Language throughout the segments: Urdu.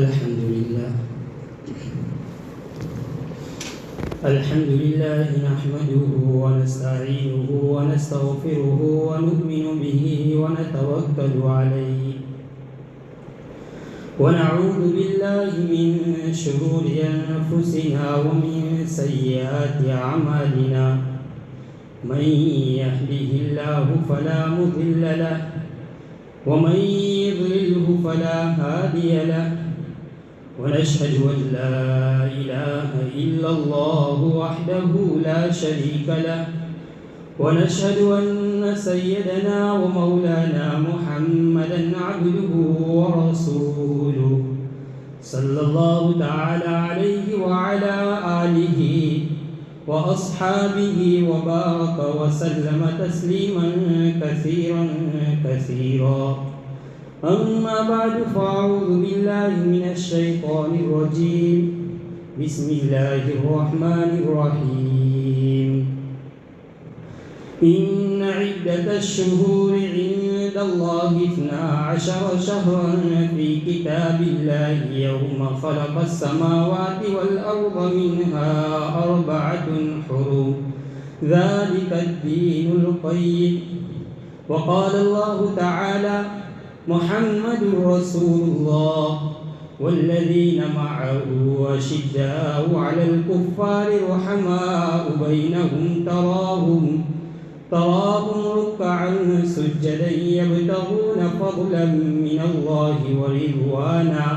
الحمد لله نحمده ونستعينه ونستغفره ونؤمن به ونتوكل عليه ونعوذ بالله من شرور أنفسنا ومن سيئات أعمالنا من يهده الله فلا مضل له ومن يضلله فلا هادي له ونشهد أن لا إله إلا الله وحده لا شريك له ونشهد أن سيدنا ومولانا محمدا عبده ورسوله صلى الله تعالى عليه وعلى آله وأصحابه وبارك وسلم تسليما كثيرا كثيرا. أما بعد فأعوذ بالله من الشيطان الرجيم. بسم الله الرحمن الرحيم. إن عدة الشهور عند الله 12 شهرا في كتاب الله يوم خلق السماوات والأرض منها 4 حرم ذلك الدين القيم. وقال الله تعالى محمد رسول الله والذين معه أشداء على الكفار رحماء بينهم تراهم ركعا سجدا يبتغون فضلا من الله ورضوانا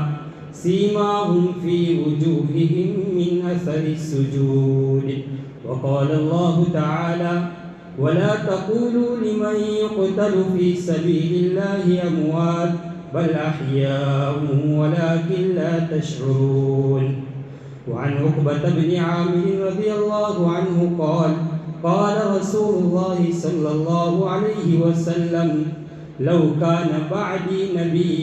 سيماهم في وجوههم من أثر السجود. وقال الله تعالى ولا تقولوا لمن يقتل في سبيل الله أموات بل أحياء ولكن لا تشعرون. وعن عقبة بن عامر رضي الله عنه قال قال رسول الله صلى الله عليه وسلم لو كان بعدي نبي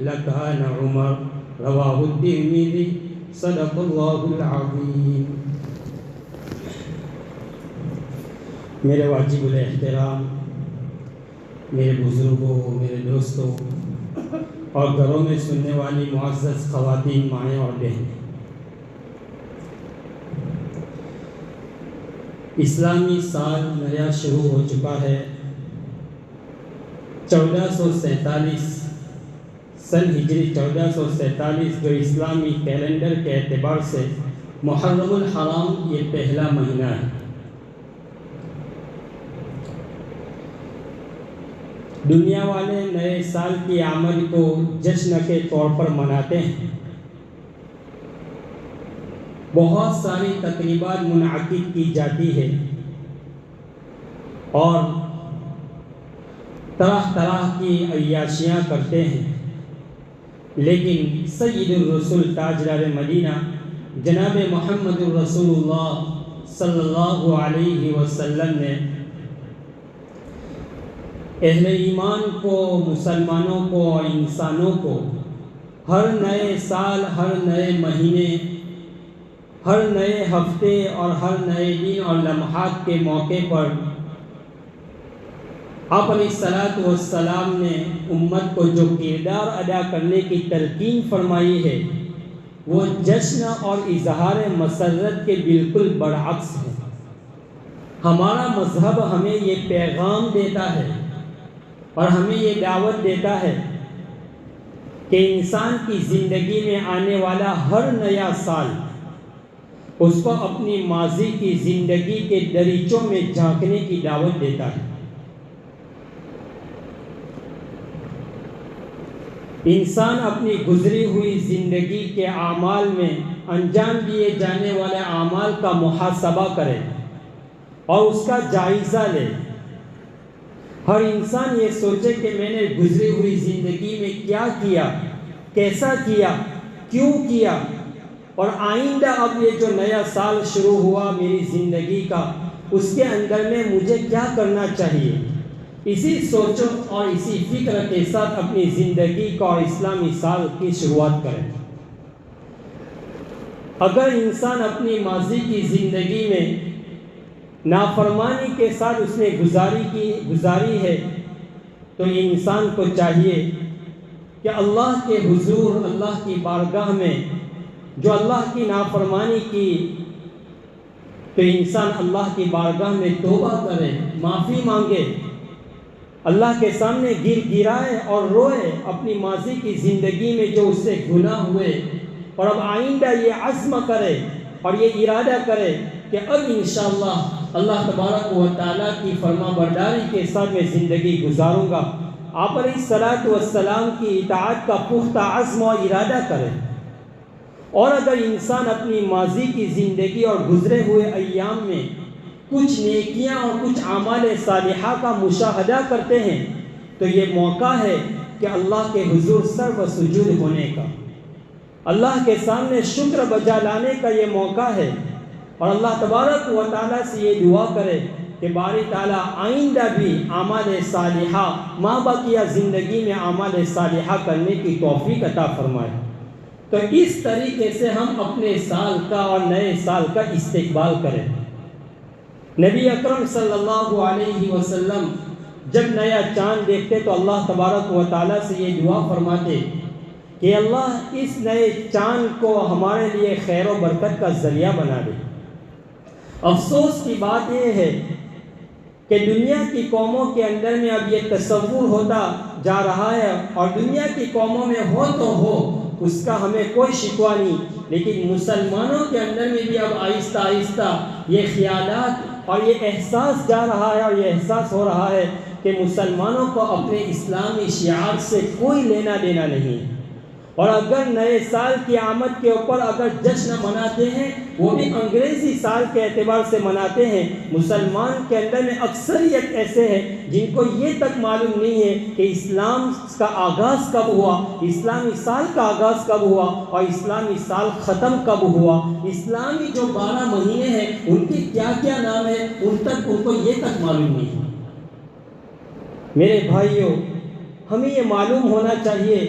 لكان عمر. رواه الترمذي. صدق الله العظيم. میرے واجب الاحترام میرے بزرگوں، میرے دوستوں اور گھروں میں سننے والی معزز خواتین، مائیں اور بہنیں، اسلامی سال نیا شروع ہو چکا ہے. 1447 سن ہجری 1447 جو اسلامی کیلنڈر کے اعتبار سے محرم الحرام یہ پہلا مہینہ ہے. دنیا والے نئے سال کی آمد کو جشن کے طور پر مناتے ہیں. بہت ساری تقریبات منعقد کی جاتی ہے اور طرح طرح کی عیاشیاں کرتے ہیں، لیکن سید الرسول تاجدار مدینہ جناب محمد الرسول اللہ صلی اللہ علیہ وسلم نے اہل ایمان کو، مسلمانوں کو، انسانوں کو ہر نئے سال، ہر نئے مہینے، ہر نئے ہفتے اور ہر نئے دن اور لمحات کے موقع پر آپ علیہ الصلاۃ والسلام نے امت کو جو کردار ادا کرنے کی تلقین فرمائی ہے وہ جشن اور اظہار مسرت کے بالکل برعکس ہے. ہمارا مذہب ہمیں یہ پیغام دیتا ہے اور ہمیں یہ دعوت دیتا ہے کہ انسان کی زندگی میں آنے والا ہر نیا سال اس کو اپنی ماضی کی زندگی کے دریچوں میں جھانکنے کی دعوت دیتا ہے. انسان اپنی گزری ہوئی زندگی کے اعمال میں انجام دیے جانے والے اعمال کا محاسبہ کرے اور اس کا جائزہ لے. ہر انسان یہ سوچے کہ میں نے گزری ہوئی زندگی میں کیا کیا، کیسا کیا، کیوں کیا، اور آئندہ اب یہ جو نیا سال شروع ہوا میری زندگی کا اس کے اندر میں مجھے کیا کرنا چاہیے. اسی سوچ اور اسی فکر کے ساتھ اپنی زندگی کا اور اسلامی سال کی شروعات کریں. اگر انسان اپنی ماضی کی زندگی میں نافرمانی کے ساتھ اس نے گزاری ہے تو یہ انسان کو چاہیے کہ اللہ کے حضور، اللہ کی بارگاہ میں جو اللہ کی نافرمانی کی تو انسان اللہ کی بارگاہ میں توبہ کرے، معافی مانگے، اللہ کے سامنے گر گرائے اور روئے اپنی ماضی کی زندگی میں جو اس سے گناہ ہوئے، اور اب آئندہ یہ عزم کرے اور یہ ارادہ کرے کہ اب انشاءاللہ اللہ تبارک و تعالیٰ کی فرما برداری کے ساتھ میں زندگی گزاروں گا۔ آپ علیہ الصلاۃ والسلام کی اطاعت کا پختہ عزم و ارادہ کرے۔ اور اگر انسان اپنی ماضی کی زندگی اور گزرے ہوئے ایام میں کچھ نیکیاں اور کچھ اعمال صالحہ کا مشاہدہ کرتے ہیں تو یہ موقع ہے کہ اللہ کے حضور سر و سجود ہونے کا، اللہ کے سامنے شکر بجا لانے کا یہ موقع ہے، اور اللہ تبارک و تعالیٰ سے یہ دعا کرے کہ باری تعالیٰ آئندہ بھی اعمال صالحہ ما بقیہ زندگی میں اعمال صالحہ کرنے کی توفیق عطا فرمائے۔ تو اس طریقے سے ہم اپنے سال کا اور نئے سال کا استقبال کریں۔ نبی اکرم صلی اللہ علیہ وسلم جب نیا چاند دیکھتے تو اللہ تبارک و تعالیٰ سے یہ دعا فرماتے کہ اللہ اس نئے چاند کو ہمارے لیے خیر و برکت کا ذریعہ بنا دے۔ افسوس کی بات یہ ہے کہ دنیا کی قوموں کے اندر میں اب یہ تصور ہوتا جا رہا ہے، اور دنیا کی قوموں میں ہو تو ہو، اس کا ہمیں کوئی شکوہ نہیں، لیکن مسلمانوں کے اندر میں بھی اب آہستہ آہستہ یہ خیالات اور یہ احساس جا رہا ہے، اور یہ احساس ہو رہا ہے کہ مسلمانوں کو اپنے اسلامی شعار سے کوئی لینا دینا نہیں، اور اگر نئے سال کی آمد کے اوپر اگر جشن مناتے ہیں وہ بھی انگریزی سال کے اعتبار سے مناتے ہیں۔ مسلمان کے اندر میں اکثریت ایسے ہیں جن کو یہ تک معلوم نہیں ہے کہ اسلام کا آغاز کب ہوا، اسلامی سال کا آغاز کب ہوا، اور اسلامی سال ختم کب ہوا، اسلامی جو 12 مہینے ہیں ان کے کیا کیا نام ہیں، ان کو یہ تک معلوم نہیں ہے۔ میرے بھائیوں، ہمیں یہ معلوم ہونا چاہیے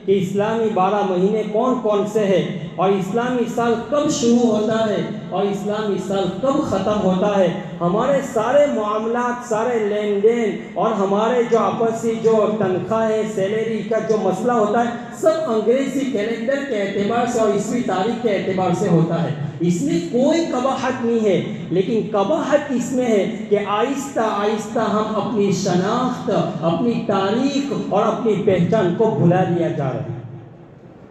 کہ اسلامی 12 مہینے کون کون سے ہیں، اور اسلامی سال کب شروع ہوتا ہے اور اسلامی سال کب ختم ہوتا ہے۔ ہمارے سارے معاملات، سارے لین دین اور ہمارے جو آپسی جو تنخواہ سیلری کا جو مسئلہ ہوتا ہے سب انگریزی کیلنڈر کے اعتبار سے اور عیسوی تاریخ کے اعتبار سے ہوتا ہے۔ اس میں کوئی قباحت نہیں ہے، لیکن قباحت اس میں ہے کہ آہستہ آہستہ ہم اپنی شناخت، اپنی تاریخ اور اپنی پہچان کو بھلا دیا جا رہا ہے۔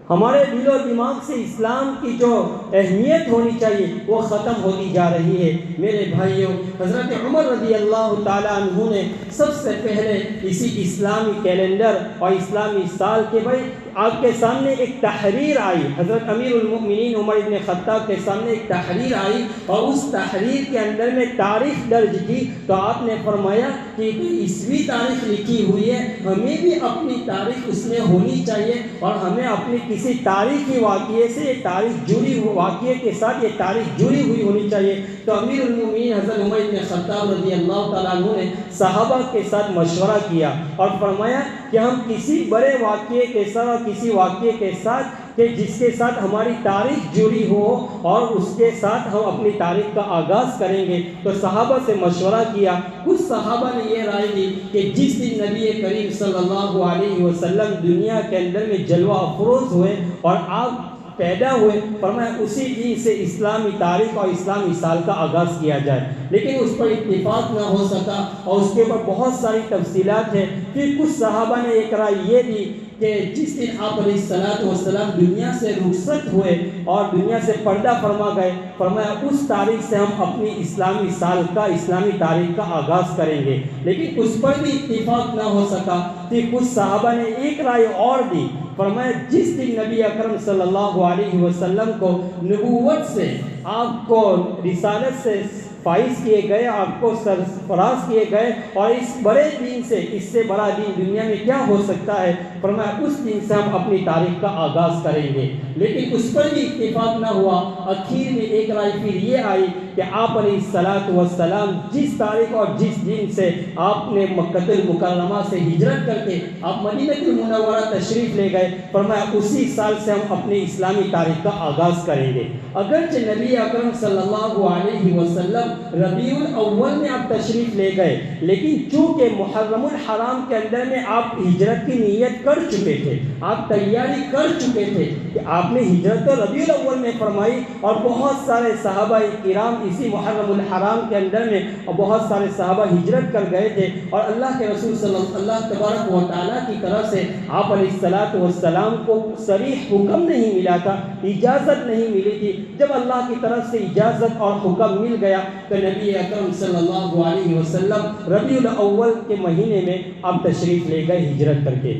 ہمارے دل و دماغ سے اسلام کی جو اہمیت ہونی چاہیے وہ ختم ہوتی جا رہی ہے۔ میرے بھائیوں، حضرت عمر رضی اللہ تعالیٰ عنہ نے سب سے پہلے اسی اسلامی کیلنڈر اور اسلامی سال کے بھائی آپ کے سامنے ایک تحریر آئی، حضرت امیر المؤمنین عمر بن خطاب کے سامنے ایک تحریر آئی، اور اس تحریر کے اندر میں تاریخ درج کی تو آپ نے فرمایا کہ عیسوی تاریخ لکھی ہوئی ہے، ہمیں بھی اپنی تاریخ اس میں ہونی چاہیے، اور ہمیں اپنی کسی تاریخی واقعے سے یہ تاریخ جڑی واقعے کے ساتھ یہ تاریخ جڑی ہوئی ہونی چاہیے۔ تو امیر المؤمنین حضرت عمر بن خطاب رضی اللہ تعالیٰ عنہ نے صحابہ کے ساتھ مشورہ کیا اور فرمایا کہ ہم کسی بڑے واقعے کے ساتھ اور کسی واقعے کے ساتھ کہ جس کے ساتھ ہماری تاریخ جڑی ہو اور اس کے ساتھ ہم اپنی تاریخ کا آغاز کریں گے۔ تو صحابہ سے مشورہ کیا، کچھ صحابہ نے یہ رائے دی کہ جس دن نبی کریم صلی اللہ علیہ وسلم دنیا کے اندر میں جلوہ افروز ہوئے اور آپ پیدا ہوئے، فرمایا اسی دن سے اسلامی تاریخ اور اسلامی سال کا آغاز کیا جائے، لیکن اس پر اتفاق نہ ہو سکا اور اس کے اوپر بہت ساری تفصیلات ہیں۔ پھر کچھ صحابہ نے ایک رائے یہ دی کہ جس دن آپ علیہ الصلوۃ والسلام دنیا سے رخصت ہوئے اور دنیا سے پردہ فرما گئے، فرمایا اس تاریخ سے ہم اپنی اسلامی سال کا، اسلامی تاریخ کا آغاز کریں گے، لیکن اس پر بھی اتفاق نہ ہو سکا۔ پھر کچھ صحابہ نے ایک رائے اور دی، فرمایا جس دن نبی اکرم صلی اللہ علیہ وسلم کو نبوت سے، آپ کو رسالت سے فائز کیے گئے، آپ کو سرفراز کیے گئے، اور اس بڑے دن سے، اس سے بڑا دن دنیا میں کیا ہو سکتا ہے، فرمایا اس دن سے ہم اپنی تاریخ کا آغاز کریں گے، لیکن اس پر بھی اتفاق نہ ہوا۔ اخیر میں ایک رائے پھر یہ آئی کہ آپ علیہ الصلوۃ والسلام جس تاریخ اور جس دن سے آپ نے مکہ المکرمہ سے ہجرت کر کے آپ مدینہ المنورہ تشریف لے گئے، فرمایا اسی سال سے ہم اپنی اسلامی تاریخ کا آغاز کریں گے۔ اگرچہ نبی اکرم صلی اللہ علیہ وسلم ربیع الاول میں آپ تشریف لے گئے، لیکن چونکہ محرم الحرام کے اندر میں آپ ہجرت کی نیت کر چکے تھے، آپ تیاری کر چکے تھے کہ آپ نے ہجرت تو ربیع الاول میں فرمائی، اور بہت سارے صحابہ کرام اسی محرم الحرام کے اندر میں اور بہت سارے صحابہ ہجرت کر گئے تھے، اور اللہ کے رسول صلی اللہ تبارک و تعالیٰ کی طرف سے آپ علیہ الصلوۃ والسلام کو صریح حکم نہیں ملا تھا، اجازت نہیں ملی تھی۔ جب اللہ کی طرف سے اجازت اور حکم مل گیا تو نبی اکرم صلی اللہ علیہ وسلم ربیع الاول کے مہینے میں آپ تشریف لے گئے ہجرت کر کے۔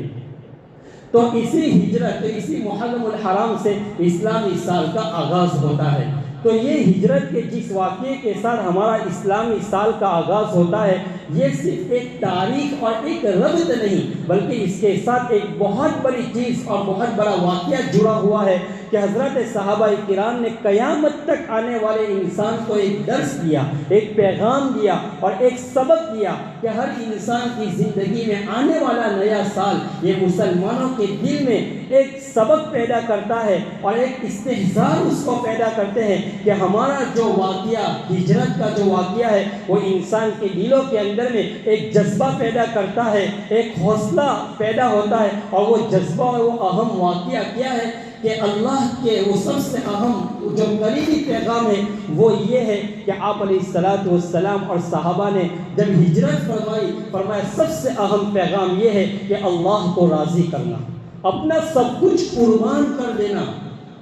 تو اسی محرم الحرام سے اسلامی سال کا آغاز ہوتا ہے۔ تو یہ ہجرت کے جس واقعے کے ساتھ ہمارا اسلامی سال کا آغاز ہوتا ہے، یہ صرف ایک تاریخ اور ایک ربط نہیں، بلکہ اس کے ساتھ ایک بہت بڑی چیز اور بہت بڑا واقعہ جڑا ہوا ہے کہ حضرت صحابہ کرام نے قیامت تک آنے والے انسان کو ایک درس دیا، ایک پیغام دیا اور ایک سبق دیا کہ ہر انسان کی زندگی میں آنے والا نیا سال یہ مسلمانوں کے دل میں ایک سبق پیدا کرتا ہے اور ایک استحضار اس کو پیدا کرتے ہیں کہ ہمارا جو واقعہ ہجرت کا جو واقعہ ہے وہ انسان کے دلوں کے اندر میں ایک جذبہ پیدا کرتا ہے، ایک حوصلہ پیدا ہوتا ہے، اور وہ جذبہ اور وہ اہم واقعہ کیا ہے کہ اللہ کے وہ سب سے اہم جو قریبی پیغام ہے وہ یہ ہے کہ آپ علیہ الصلوۃ والسلام اور صحابہ نے جب ہجرت فرمایا سب سے اہم پیغام یہ ہے کہ اللہ کو راضی کرنا، اپنا سب کچھ قربان کر دینا،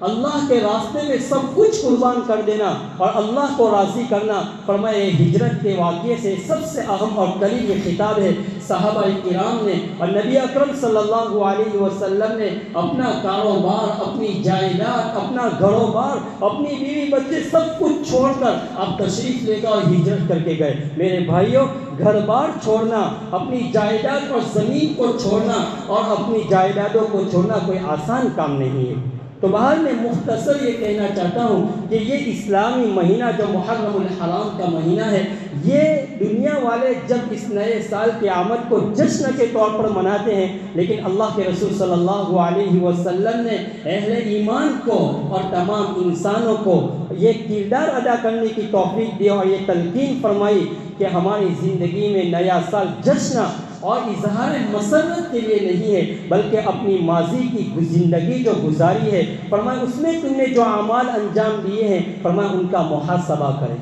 اللہ کے راستے میں سب کچھ قربان کر دینا اور اللہ کو راضی کرنا۔ فرمایا ہجرت کے واقعے سے سب سے اہم اور قریبی خطاب ہے صحابہ کرام نے، اور نبی اکرم صلی اللہ علیہ وسلم نے اپنا کاروبار، اپنی جائیداد، اپنا گھر و بار، اپنی بیوی بچے سب کچھ چھوڑ کر آپ تشریف لے کر اور ہجرت کر کے گئے۔ میرے بھائیوں، گھر بار چھوڑنا، اپنی جائیداد اور زمین کو چھوڑنا اور اپنی جائیدادوں کو چھوڑنا کوئی آسان کام نہیں ہے۔ تو باہر میں مختصر یہ کہنا چاہتا ہوں کہ یہ اسلامی مہینہ جو محرم الحرام کا مہینہ ہے، یہ دنیا والے جب اس نئے سال کی آمد کو جشن کے طور پر مناتے ہیں، لیکن اللہ کے رسول صلی اللہ علیہ وسلم نے اہل ایمان کو اور تمام انسانوں کو یہ کردار ادا کرنے کی توفیق دی اور یہ تلقین فرمائی کہ ہماری زندگی میں نیا سال جشن اور اظہار مسرت کے لیے نہیں ہے، بلکہ اپنی ماضی کی زندگی جو گزاری ہے، فرمایا اس میں تم نے جو اعمال انجام دیے ہیں، فرمایا ان کا محاسبہ کریں،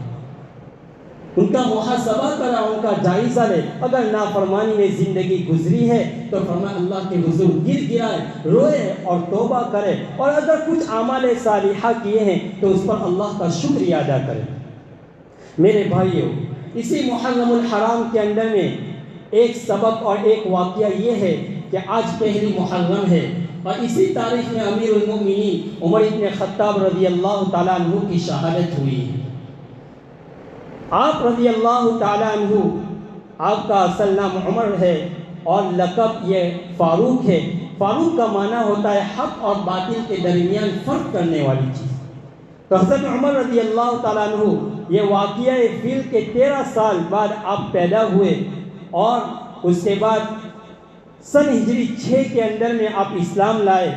ان کا محاسبہ کرا، ان کا جائزہ لے۔ اگر نافرمانی میں زندگی گزری ہے تو فرمایا اللہ کے حضور گر گرائے، روئے اور توبہ کرے، اور اگر کچھ اعمال صالحہ کیے ہیں تو اس پر اللہ کا شکریہ ادا کرے۔ میرے بھائیوں، اسی محرم الحرام کے اندر میں ایک سبب اور ایک واقعہ یہ ہے کہ آج پہلی محرم ہے اور اسی تاریخ میں امیر المؤمنین عمر بن خطاب رضی اللہ تعالیٰ عنہ کی شہادت ہوئی ہے۔ آپ رضی اللہ تعالیٰ عنہ، آپ کا اصل نام عمر ہے اور لقب یہ فاروق ہے۔ فاروق کا معنی ہوتا ہے حق اور باطل کے درمیان فرق کرنے والی چیز۔ تو حضرت عمر رضی اللہ تعالیٰ عنہ یہ واقعہ فیل کے 13 سال بعد آپ پیدا ہوئے، اور اس کے بعد سن ہجری 6 کے اندر میں آپ اسلام لائے۔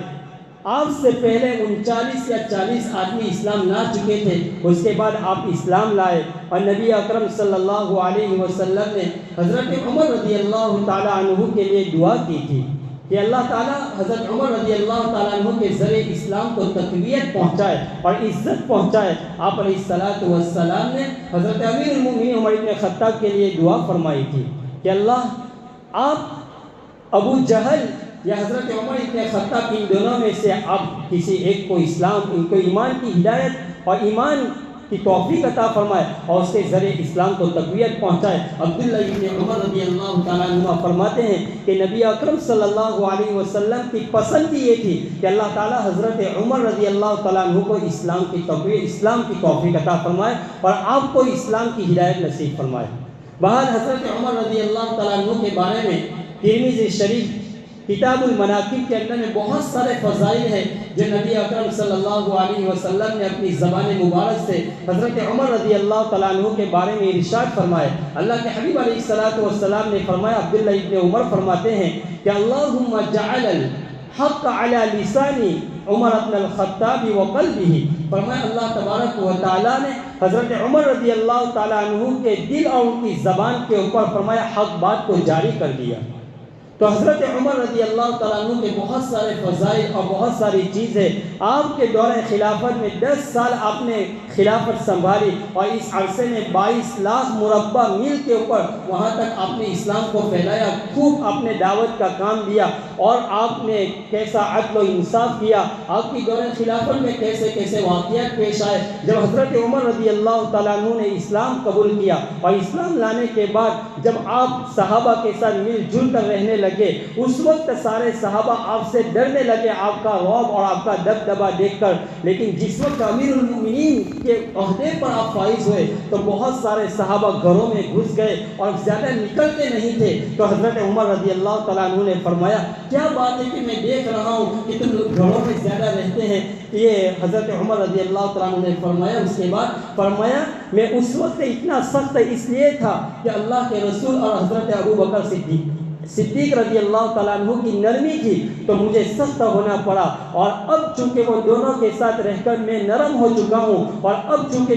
آپ سے پہلے 39 یا 40 آدمی اسلام لا چکے تھے، اس کے بعد آپ اسلام لائے، اور نبی اکرم صلی اللہ علیہ وسلم نے حضرت عمر رضی اللہ تعالیٰ عنہ کے لیے دعا کی تھی کہ اللہ تعالیٰ حضرت عمر رضی اللہ تعالیٰ عنہ کے ذریعے اسلام کو تقویت پہنچائے اور عزت پہنچائے۔ آپ علیہ الصلوۃ والسلام نے حضرت امیر المؤمنین عمر بن خطاب کے لیے دعا فرمائی تھی کہ اللہ، آپ ابو جہل یا حضرت عمر بن خطاب ان دونوں میں سے آپ کسی ایک کو اسلام، ان کو ایمان کی ہدایت اور ایمان کی توفیق عطا فرمائے اور اس کے ذریعے اسلام کو تقویت پہنچائے۔ عبداللہ بن عمر رضی اللہ تعالیٰ عنہ فرماتے ہیں کہ نبی اکرم صلی اللہ علیہ وسلم کی پسند یہ تھی کہ اللہ تعالیٰ حضرت عمر رضی اللہ تعالیٰ عنہ کو اسلام کی تقویت، اسلام کی توفیق عطا فرمائے اور آپ کو اسلام کی ہدایت نصیب فرمائے۔ بہرحال حضرت عمر رضی اللہ تعالیٰ عنہ کے بارے میں ترمذی شریف کتاب المناقب کے اندر میں بہت سارے فضائل ہیں جو نبی اکرم صلی اللہ علیہ وسلم نے اپنی زبان مبارک سے حضرت عمر رضی اللہ تعالیٰ عنہ کے بارے میں ارشاد فرمائے۔ اللہ کے حبیب علیہ الصلوۃ والسلام نے فرمایا، عبداللہ ابن عمر فرماتے ہیں کہ اللہم جعل الحق علی لسان عمر بن الخطاب وقلبہ، فرمایا اللہ تبارک و تعالیٰ نے حضرت عمر رضی اللہ تعالیٰ عنہ کے دل اور ان کی زبان کے اوپر فرمایا حق بات کو جاری کر دیا۔ تو حضرت عمر رضی اللہ تعالیٰ عنہ کے بہت سارے فضائل اور بہت ساری چیزیں، آپ کے دور خلافت میں 10 سال آپ نے خلافت سنبھالی اور اس عرصے میں 22 لاکھ مربع میل کے اوپر وہاں تک آپ نے اسلام کو پھیلایا، خوب آپ نے دعوت کا کام دیا، اور آپ نے کیسا عدل و انصاف کیا، آپ کی دور خلافت میں کیسے کیسے واقعات پیش آئے۔ جب حضرت عمر رضی اللہ تعالیٰ عنہ نے اسلام قبول کیا اور اسلام لانے کے بعد جب آپ صحابہ کے ساتھ مل جل کر رہنے لگے، اس وقت سارے صحابہ آپ سے ڈرنے لگے آپ کا رعب اور آپ کا دبدبا دیکھ کر، لیکن جس وقت امیر المومنین کے عہدے پر آپ فائز ہوئے تو بہت سارے صحابہ گھروں میں گھس گئے اور زیادہ نکلتے نہیں تھے۔ تو حضرت عمر رضی اللہ تعالیٰ عنہ نے فرمایا، کیا بات ہے کہ میں دیکھ رہا ہوں کہ تم لوگ گھروں میں زیادہ رہتے ہیں؟ یہ حضرت عمر رضی اللہ تعالیٰ عنہ نے فرمایا، اس کے بعد فرمایا میں اس وقت اتنا سخت اس لیے تھا کہ اللہ کے رسول اور حضرت ابو بکر صدیق رضی اللہ تعالیٰ عنہ کی نرمی تھی تو مجھے سخت ہونا پڑا، اور اب چونکہ وہ دونوں کے ساتھ رہ کر میں نرم ہو چکا ہوں، اور اب چونکہ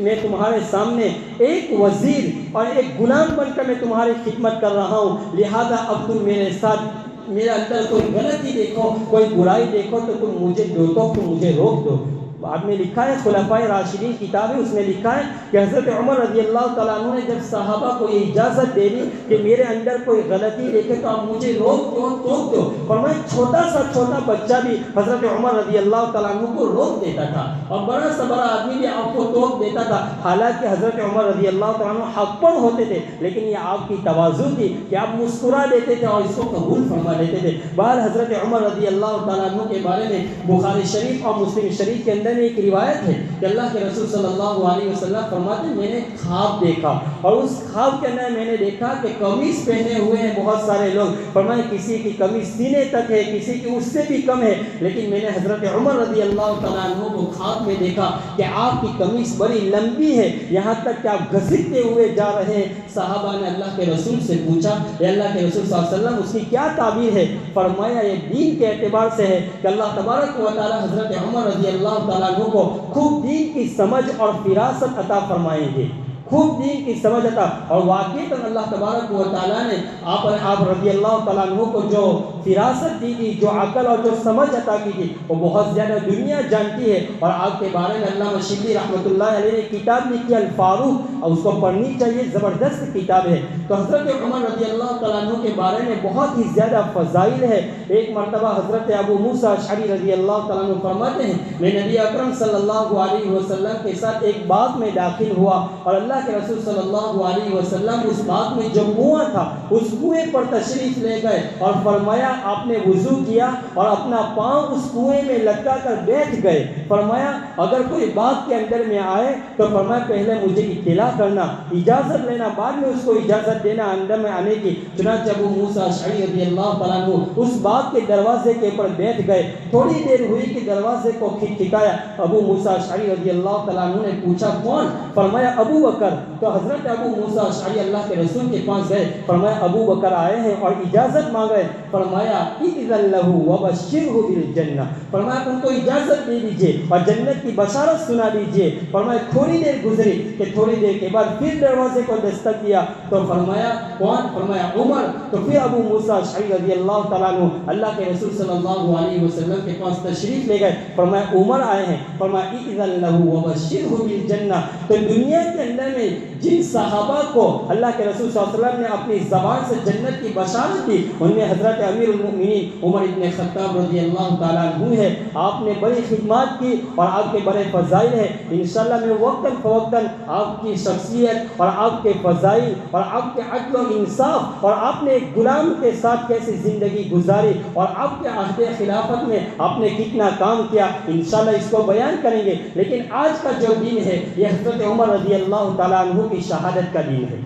میں تمہارے سامنے ایک وزیر اور ایک غلام بن کر میں تمہاری خدمت کر رہا ہوں، لہذا اب تم میرے ساتھ میرے اندر کوئی غلطی دیکھو، کوئی برائی دیکھو تو تم مجھے ڈوٹو، تم مجھے روک دو۔ بعد میں لکھا ہے، خلفائے راشدین کتاب ہے، اس میں لکھا ہے کہ حضرت عمر رضی اللہ تعالیٰ عنہ نے جب صحابہ کو یہ اجازت دے دی کہ میرے اندر کوئی غلطی دیکھے تو آپ مجھے روک دو، فرمایا چھوٹا بچہ بھی حضرت عمر رضی اللہ تعالیٰ عنہ کو روک دیتا تھا، اور بڑا سا بڑا آدمی بھی آپ کو ٹوک دیتا تھا، حالانکہ حضرت عمر رضی اللہ تعالیٰ عنہ حق پر ہوتے تھے، لیکن یہ آپ کی تواضع تھی کہ آپ مسکرا دیتے تھے اور اس کو قبول فرما لیتے تھے۔ بہر حضرت عمر رضی اللہ تعالیٰ عنہ کے بارے میں بخاری شریف اور مسلم شریف کے اندر ایک روایت ہے کہ اللہ کے رسول صلی اللہ علیہ وسلم فرماتے ہیں، میں نے خواب دیکھا اور اس خواب کے اندر میں نے دیکھا کہ قمیص پہنے ہوئے ہیں بہت سارے لوگ، فرمایا کسی کی قمیص سینے تک ہے، کسی کی اس سے بھی کم ہے، لیکن میں نے حضرت عمر رضی اللہ تعالیٰ عنہ کو خواب میں دیکھا کہ آپ کی قمیص بڑی لمبی ہے، یہاں تک کہ آپ گھسیٹتے ہوئے جا رہے ہیں۔ صحابہ نے اللہ کے رسول سے پوچھا، اے اللہ کے رسول صلی اللہ علیہ وسلم اس کی کیا تعبیر ہے؟ فرمایا یہ دین کے اعتبار سے ہے کہ اللہ تبارک و تعالی حضرت عمر رضی اللہ تعالیٰ عنہ کو خوب دین کی سمجھ اور فراست عطا فرمائیں گے، خوب دین کی سمجھ عطا، اور واقعی اللہ تبارک و تعالیٰ نے آپ رضی اللہ تعالیٰ عنہ کو جو فراست دی تھی، جو عقل اور جو سمجھ عطا کی تھی، وہ بہت زیادہ دنیا جانتی ہے، اور آپ کے بارے میں علامہ شبلی رحمۃ اللہ علیہ نے کتاب لکھی الفاروق، اور اس کو پڑھنی چاہیے، زبردست کتاب ہے۔ تو حضرت عمر رضی اللہ تعالیٰ عنہ کے بارے میں بہت ہی زیادہ فضائل ہے۔ ایک مرتبہ حضرت ابو موسیٰ اشعری رضی اللہ تعالیٰ عنہ فرماتے ہیں، میں نبی اکرم صلی اللہ علیہ وسلم کے ساتھ ایک باغ میں داخل ہوا، اور اللہ کے رسول صلی اللہ علیہ وسلم اس باغ میں جو کنواں تھا اس کنویں پر تشریف لے گئے اور فرمایا آپ نے وضو کیا اور اپنا پاؤں اس کنویں میں لٹکا کر بیٹھ گئے۔ فرمایا اگر کوئی باغ کے اندر میں آئے تو فرمایا پہلے مجھے اطلاع کرنا، اجازت لینا، بعد میں اس کو اجازت دینا اندر میں آنے کی۔ چنانچہ ابو موسیٰ اشعری رضی اللہ تعالیٰ عنہ اس باغ کے دروازے کے اوپر بیٹھ گئے، تھوڑی دیر ہوئی کہ دروازے کو کھٹکھٹایا۔ ابو موسیٰ اشعری رضی اللہ تعالیٰ عنہ نے پوچھا کون؟ فرمایا ابو بکر۔ تو حضرت ابو موسیٰ اشعری اللہ کے رسول کے پاس گئے، فرمایا ابو بکر آئے ہیں اور اجازت مانگ رہے، فرمایا اذن لہ وبشرہ بالجنہ، فرمایا ان کو اجازت دے دیجئے اور جنت کی بشارت سنا دیجئے۔ فرمایا تھوڑی دیر گزری کہ تھوڑی دیر کے بعد پھر دروازے کو دستک دیا تو فرمایا کون؟ فرمایا عمر۔ تو پھر ابو موسیٰ اشعری رضی اللہ تعالیٰ عنہ اللہ کے رسول صلی اللہ علیہ وسلم کے پاس تشریف لے گئے، فرمایا عمر آئے ہیں، فرمایا اذن لہ وبشرہ بالجنہ۔ تو دنیا کے اندر میں جن صحابہ کو اللہ کے رسول صلی اللہ علیہ وسلم نے اپنی زبان سے جنت کی بشارت دی ان میں حضرت امیر المؤمنین عمر ابن خطاب رضی اللہ تعالیٰ عنہ ہے۔ آپ نے بڑی خدمات کی اور آپ کے بڑے فضائل ہیں، انشاءاللہ میں وقتاً فوقتاً آپ کی شخصیت اور آپ کے فضائل اور آپ کے عدل و انصاف اور آپ نے ایک غلام کے ساتھ کیسی زندگی گزاری اور آپ کے عہد خلافت میں آپ نے کتنا کام کیا، انشاءاللہ اس کو بیان کریں گے۔ لیکن آج کا جو دن ہے یہ حضرت عمر رضی اللہ تعالیٰ عنہ کی شہادت کا دن ہے،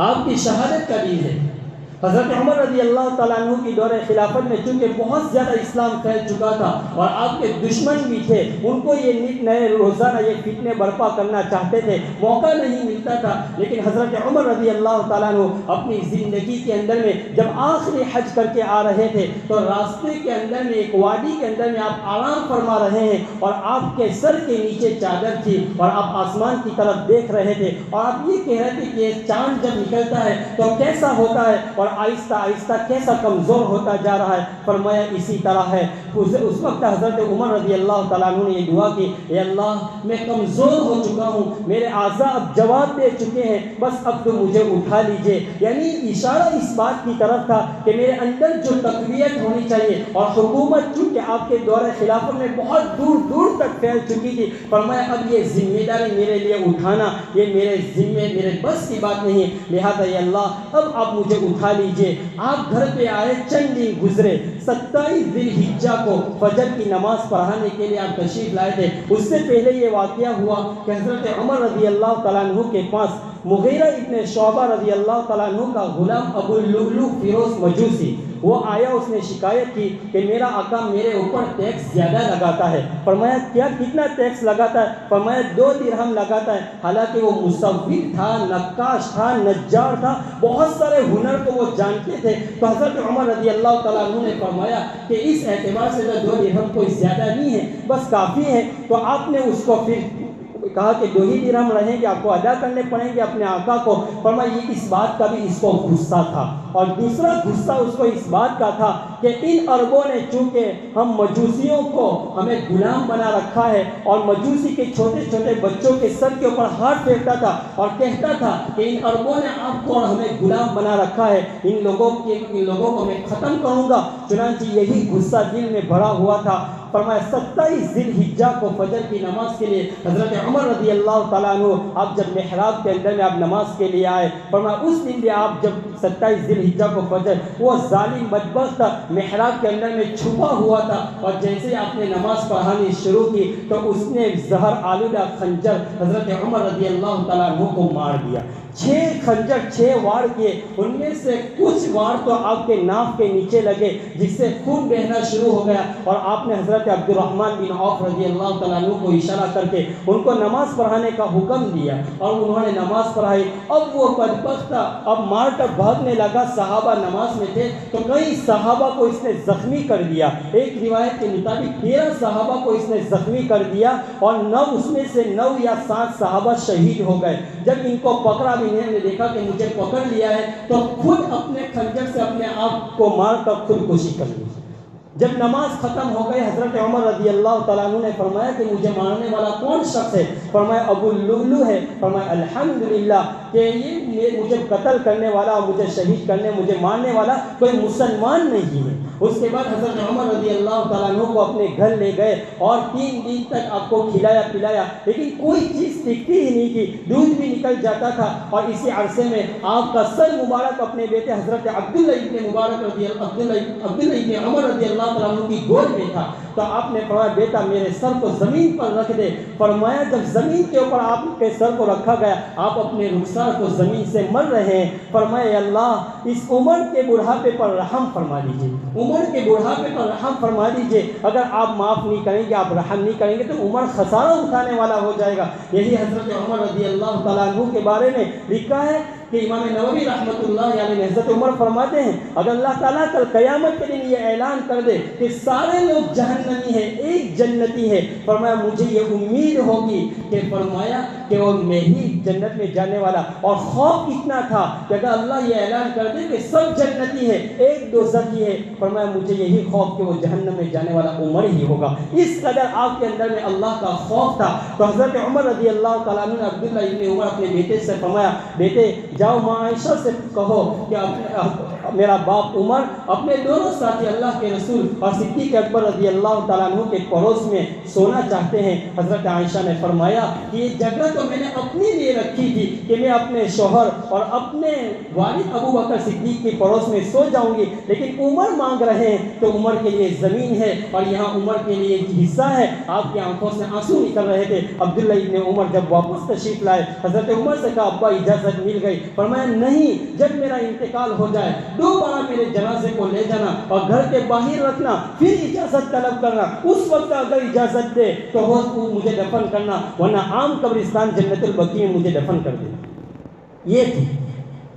آپ کی شہادت کا دن ہے۔ حضرت عمر رضی اللہ تعالیٰ عنہ کی دور خلافت میں چونکہ بہت زیادہ اسلام پھیل چکا تھا اور آپ کے دشمن بھی تھے، ان کو یہ نئے روزانہ یہ فتنے برپا کرنا چاہتے تھے، موقع نہیں ملتا تھا، لیکن حضرت عمر رضی اللہ تعالیٰ عنہ اپنی زندگی کے اندر میں جب آخری حج کر کے آ رہے تھے تو راستے کے اندر میں ایک وادی کے اندر میں آپ آرام فرما رہے ہیں اور آپ کے سر کے نیچے چادر تھی اور آپ آسمان کی طرف دیکھ رہے تھے اور آپ یہ کہہ رہے تھے کہ چاند جب نکلتا ہے تو کیسا ہوتا ہے اور آہستہ آہستہ کیسا کمزور ہوتا جا رہا ہے۔ فرمایا اسی طرح ہے۔ اس وقت حضرت عمر رضی اللہ تعالیٰ عنہ نے یہ دعا کی، اے اللہ میں کمزور ہو چکا ہوں، میرے اعضاء اب جواب دے چکے ہیں، بس اب تو مجھے اٹھا لیجئے۔ یعنی اشارہ اس بات کی طرف تھا کہ میرے اندر جو تقویت ہونی چاہیے، اور حکومت چونکہ آپ کے دور خلافت میں بہت دور دور تک پھیل چکی تھی، فرمایا اب یہ ذمہ داری میرے لیے اٹھانا یہ میرے بس کی بات نہیں ہے، لہذا یا اللہ اب آپ مجھے اٹھا لیجئے۔ آپ گھر پہ آئے، چند دن گزرے، 27 ذی الحجہ کو فجر کی نماز پڑھانے کے لیے آپ تشریف لائے تھے۔ اس سے پہلے یہ واقعہ ہوا کہ حضرت عمر رضی اللہ تعالیٰ عنہ کے پاس مغیرہ ابن شعبہ رضی اللہ تعالیٰ عنہ کا غلام ابو اللؤلؤ فیروز مجوسی وہ آیا، اس نے شکایت کی کہ میرا آقا میرے اوپر ٹیکس زیادہ لگاتا ہے۔ فرمایا کتنا ٹیکس لگاتا ہے؟ فرمایا 2 درہم لگاتا ہے۔ حالانکہ وہ مصور تھا، نقاش تھا، نجار تھا، بہت سارے ہنر کو وہ جانتے تھے۔ تو حضرت عمر رضی اللہ تعالیٰ عنہ نے فرمایا کہ اس اعتبار سے 2 درہم کوئی زیادہ نہیں ہے، بس کافی ہے۔ تو آپ نے اس کو پھر کہا کہ 2 ہی درہم رہیں گے، آپ کو ادا کرنے پڑیں گے اپنے آقا کو۔ فرمایا یہ اس بات کا بھی اس کو غصہ تھا، اور دوسرا غصہ اس کو اس بات کا تھا کہ ان عربوں نے چونکہ ہم مجوسیوں کو ہمیں غلام بنا رکھا ہے، اور مجوسی کے چھوٹے چھوٹے بچوں کے سر کے اوپر ہاتھ پھیرتا تھا اور کہتا تھا کہ ان عربوں نے آپ کو اور ہمیں غلام بنا رکھا ہے، ان لوگوں کو میں ختم کروں گا۔ چنانچہ یہی غصہ دل میں بھرا ہوا تھا۔ فرمایا 27 ذی الحجہ کو فجر کی نماز کے لیے حضرت عمر رضی اللہ تعالیٰ عنہ آپ جب محراب کے اندر میں آپ نماز کے لیے آئے، فرمایا اس دن بھی آپ جب 27 ذی الحجہ کو فجر، وہ ظالم بدبخت محراب کے اندر میں چھپا ہوا تھا، اور جیسے آپ نے نماز پڑھانی شروع کی تو اس نے زہر آلودہ خنجر حضرت عمر رضی اللہ تعالیٰ عنہ کو مار دیا۔ 6 خنجر 6 وار کیے، ان میں سے کچھ وار تو آپ کے ناف کے نیچے لگے جس سے خون بہنا شروع ہو گیا، اور آپ نے حضرت عبد الرحمن بن عوف رضی اللہ تعالیٰ عنہ کو اشارہ کر کے ان کو نماز پڑھانے کا حکم دیا، اور انہوں نے نماز پڑھائی۔ اب وہ بدبخت اب مار کر بھاگنے لگا، صحابہ نماز میں تھے تو کئی صحابہ کو اس نے زخمی کر دیا، ایک روایت کے مطابق 13 صحابہ کو اس نے زخمی کر دیا، اور 9 اس میں سے 9 یا 7 صحابہ شہید ہو گئے۔ جب ان کو پکڑا بھی انہوں نے دیکھا کہ مجھے پکڑ لیا ہے تو خود اپنے خنجر سے اپنے آپ کو مار کر خودکشی کر لی۔ جب نماز ختم ہو گئی، حضرت عمر رضی اللہ تعالیٰ عنہ نے فرمایا کہ مجھے مارنے والا کون شخص ہے؟ فرمایا ابو اللؤلؤ ہے۔ فرمایا الحمدللہ کہ یہ مجھے قتل کرنے والا اور مجھے شہید کرنے، مجھے مارنے والا کوئی مسلمان نہیں ہے۔ اس کے بعد حضرت عمر رضی اللہ تعالیٰ عنہ کو اپنے گھر لے گئے اور 3 دن تک آپ کو کھلایا پلایا، لیکن کوئی چیز ٹکتی ہی نہیں تھی، دودھ بھی نکل جاتا تھا، اور اسی عرصے میں آپ کا سر مبارک اپنے بیٹے حضرت عبداللہ ابن عمر رضی اللہ تعالیٰ عنہ کی گود میں تھا۔ تو آپ نے فرمایا بیٹا میرے سر کو زمین پر رکھ دے۔ فرمایا جب زمین کے اوپر آپ کے سر کو رکھا گیا، آپ اپنے رخسار کو زمین سے مل رہے ہیں۔ فرمایا اللہ اس عمر کے بڑھاپے پر رحم فرما دیجئے، عمر کے بڑھاپے پر رحم فرما دیجئے، اگر آپ معاف نہیں کریں گے، آپ رحم نہیں کریں گے تو عمر خسارہ اٹھانے والا ہو جائے گا۔ یہی حضرت عمر رضی اللہ تعالیٰ عنہ کے بارے میں لکھا ہے کہ امام نووی رحمۃ اللہ علیہ حضرت عمر فرماتے ہیں اگر اللہ تعالیٰ کل قیامت کے دن یہ اعلان کر دے کہ سارے لوگ جہنمی ہیں ایک جنتی ہے، فرمایا مجھے یہ امید ہوگی کہ فرمایا کہ وہ میں ہی جنت میں جانے والا، اور خوف اتنا تھا کہ اگر اللہ یہ اعلان کر دے کہ سب جنتی ہے ایک دوزخی ہے، فرمایا مجھے یہی خوف کہ وہ جہنم میں جانے والا عمر ہی ہوگا۔ اس قدر آپ کے اندر میں اللہ کا خوف تھا۔ تو حضرت عمر رضی اللہ تعالیٰ عنہ نے عبداللہ ابن عمر اپنے بیٹے سے فرمایا بیٹے جاؤ ماں عائشہ سے کہو کہ میرا باپ عمر اپنے دونوں ساتھی اللہ کے رسول اور صدیق اکبر رضی اللہ تعالیٰ عنہ کے پڑوس میں سونا چاہتے ہیں۔ حضرت عائشہ نے فرمایا کہ یہ جگہ تو میں نے اپنے لیے رکھی تھی کہ میں اپنے شوہر اور اپنے والد ابو بکر صدیق کے پڑوس میں سو جاؤں گی، لیکن عمر مانگ رہے ہیں تو عمر کے لیے زمین ہے اور یہاں عمر کے لیے ایک حصہ ہے۔ آپ کی آنکھوں سے آنسو نکل رہے تھے۔ عبداللہ ابن عمر جب واپس تشریف لائے، حضرت عمر سے کہا ابا اجازت مل گئی۔ فرمایا نہیں، جب میرا انتقال ہو جائے دوبارہ میرے جنازے کو لے جانا اور گھر کے باہر رکھنا، پھر اجازت طلب کرنا، اس وقت اگر اجازت دے تو وہ مجھے دفن کرنا، ورنہ عام قبرستان جنت البقیع میں مجھے دفن کر دے. یہ تھی.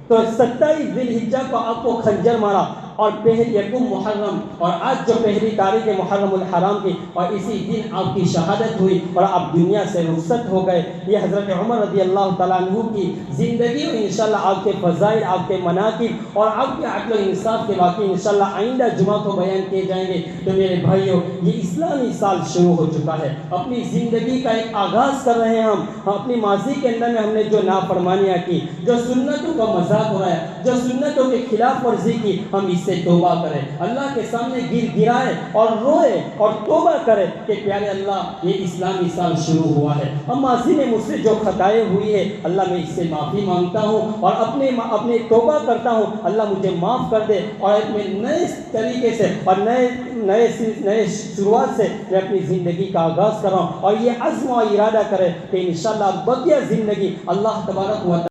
تو 27 ذی الحجہ کو آپ کو خنجر مارا، اور یکم محرم، اور آج جو پہلی تاریخ ہے محرم الحرام کی، اور اسی دن آپ کی شہادت ہوئی اور آپ دنیا سے رخصت ہو گئے. یہ حضرت عمر رضی اللہ تعالیٰ عنہ کی زندگی میں انشاءاللہ آپ کے فضائل، آپ کے مناقب اور آپ کے عدل و انصاف کے واقعے انشاءاللہ آئندہ جمعہ کو بیان کیے جائیں گے. تو میرے بھائیوں، یہ اسلامی سال شروع ہو چکا ہے، اپنی زندگی کا ایک آغاز کر رہے ہیں ہم اپنی ماضی کے اندر میں ہم نے جو نافرمانیاں کی، جو سنتوں کا مذاق ہو رہا ہے، جو سنتوں کے خلاف ورزی کی، ہم اس سے توبہ کریں، اللہ کے سامنے گر گرائے اور روئے اور توبہ کرے کہ پیارے اللہ یہ اسلامی سال شروع ہوا ہے، ہم ماضی میں مجھ سے جو خطائیں ہوئی ہے اللہ میں اس سے معافی مانگتا ہوں اور اپنے توبہ کرتا ہوں، اللہ مجھے معاف کر دے، اور میں نئے طریقے سے اور نئے شروعات سے میں اپنی زندگی کا آغاز کر رہا ہوں. اور یہ عزم و ارادہ کرے کہ انشاءاللہ بقیہ زندگی اللہ تبارک و تعالی